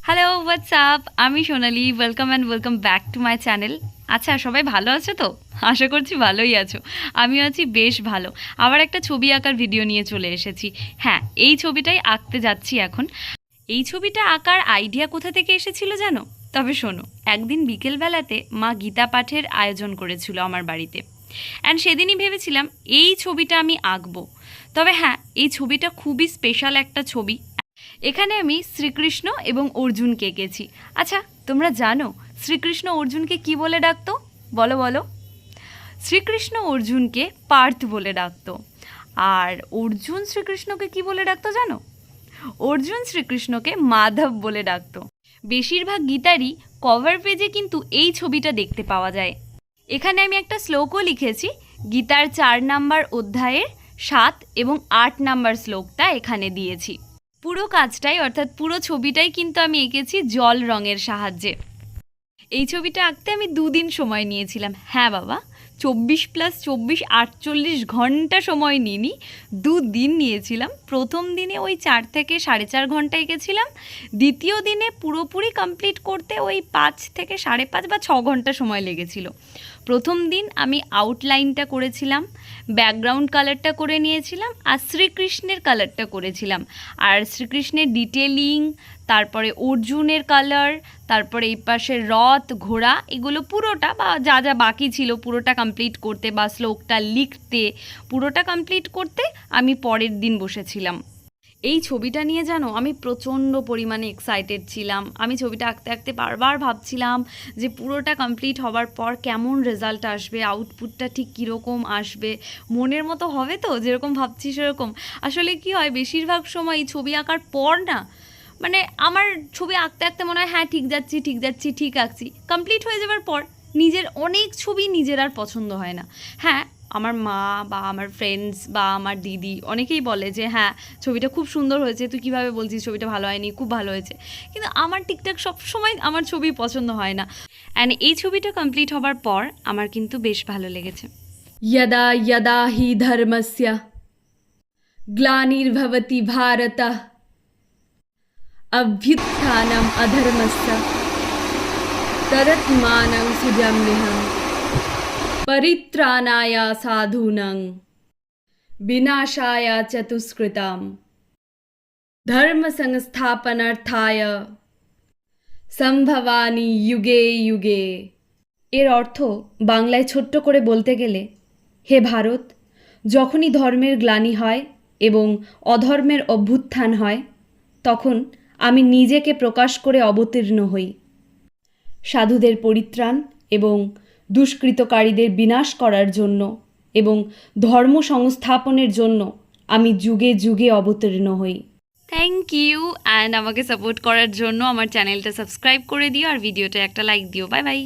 Hello WhatsApp, আমি Sonali. Welcome and welcome back to my channel. আচ্ছা, সবাই ভালো আছে তো? আশা করছি ভালোই আছো। আমিও আছি বেশ ভালো। আবার একটা ছবি আঁকার ভিডিও নিয়ে চলে এসেছি। হ্যাঁ, এই ছবিটাই আঁকতে যাচ্ছি এখন। এই ছবিটা আঁকার আইডিয়া কোথা থেকে এসেছিল জানো? তবে শোনো, একদিন বিকেলবেলাতে মা গীতা পাঠের আয়োজন করেছিল আমার বাড়িতে। অ্যান্ড সেদিনই ভেবেছিলাম এই ছবিটা আমি আঁকবো। তবে হ্যাঁ, এই ছবিটা খুবই স্পেশাল একটা ছবি। এখানে আমি শ্রীকৃষ্ণ এবং অর্জুনকে এঁকেছি। আচ্ছা, তোমরা জানো শ্রীকৃষ্ণ অর্জুনকে কি বলে ডাকতো? বলো বলো। শ্রীকৃষ্ণ অর্জুনকে পার্থ বলে ডাকতো। আর অর্জুন শ্রীকৃষ্ণকে কি বলে ডাকতো জানো? অর্জুন শ্রীকৃষ্ণকে মাধব বলে ডাকতো। বেশিরভাগ গীতারই কভার পেজে কিন্তু এই ছবিটা দেখতে পাওয়া যায়। এখানে আমি একটা শ্লোকও লিখেছি। গীতার 4 নাম্বার অধ্যায়ের 7 এবং 8 নাম্বার শ্লোকটা এখানে দিয়েছি। পুরো কাজটাই অর্থাৎ পুরো ছবিটাই কিন্তু আমি এঁকেছি জল রঙের সাহায্যে। এই ছবিটা আঁকতে আমি 2 দিন সময় নিয়েছিলাম। হ্যাঁ বাবা, 24+24 48 ঘন্টা সময় নিইনি, 2 দিন নিয়েছিলাম। প্রথম দিনে ওই 4 থেকে 4.5 ঘন্টা এঁকেছিলাম। দ্বিতীয় দিনে পুরোপুরি কমপ্লিট করতে ওই 5 থেকে 5.5 বা 6 ঘন্টা সময় লেগেছিল। প্রথম দিন আমি আউটলাইনটা করেছিলাম, ব্যাকগ্রাউন্ড কালারটা করে নিয়েছিলাম, আর শ্রীকৃষ্ণের কালারটা করেছিলাম। আর শ্রীকৃষ্ণের ডিটেলিং, তারপরে অর্জুনের কালার, তারপরে এই পাশে রথ, ঘোড়া, এগুলো পুরোটা বা যা যা বাকি ছিল পুরোটা কমপ্লিট করতে বা শ্লোকটা লিখতে, পুরোটা কমপ্লিট করতে আমি পরের দিন বসেছিলাম। এই ছবিটা নিয়ে জানো, আমি প্রচণ্ড পরিমাণে এক্সাইটেড ছিলাম। আমি ছবিটা আঁকতে আঁকতে বারবার ভাবছিলাম যে পুরোটা কমপ্লিট হবার পর কেমন রেজাল্ট আসবে, আউটপুটটা ঠিক কীরকম আসবে, মনের মতো হবে তো যেরকম ভাবছি সেরকম। আসলে কি হয়, বেশিরভাগ সময় এই ছবি আঁকার পর না, মানে আমার ছবি আঁকতে আঁকতে মনে হয় হ্যাঁ ঠিক যাচ্ছি ঠিক যাচ্ছি ঠিক আঁকছি, কমপ্লিট হয়ে যাওয়ার পর নিজের অনেক ছবি নিজের আর পছন্দ হয় না। হ্যাঁ, আমার মা বা আমার ফ্রেন্ডস বা আমার দিদি অনেকেই বলে যে হ্যাঁ ছবিটা খুব সুন্দর হয়েছে, তুই কীভাবে বলছিস ছবিটা ভালো হয়নি, খুব ভালো হয়েছে। কিন্তু আমার ঠিকঠাক সবসময় আমার ছবি পছন্দ হয় না। অ্যান্ড এই ছবিটা কমপ্লিট হবার পর আমার কিন্তু বেশ ভালো লেগেছে। यदा यदा हि धर्मस्य ग्लानिर्भवति भारत अभ्युत्थानम् अधर्मस्य तदात्मानं सृजाम्यहं परित्राणाय साधूनां विनाशाय च दुष्कृतां ধর্মসংস্থাপনার্থায় সম্ভবামি যুগে যুগে। এর অর্থ বাংলায় ছোট্ট করে বলতে গেলে, হে ভারত, যখনই ধর্মের গ্লানি হয় এবং অধর্মের অভ্যুত্থান হয়, তখন আমি নিজেকে প্রকাশ করে অবতীর্ণ হই। সাধুদের পরিত্রাণ এবং দুষ্কৃতকারীদের বিনাশ করার জন্য এবং ধর্ম সংস্থাপনের জন্য আমি যুগে যুগে অবতীর্ণ হই। Thank you. অ্যান্ড আমাকে সাপোর্ট করার জন্য আমার চ্যানেলটা সাবস্ক্রাইব করে দিও আর ভিডিওটা একটা লাইক দিও। Bye bye.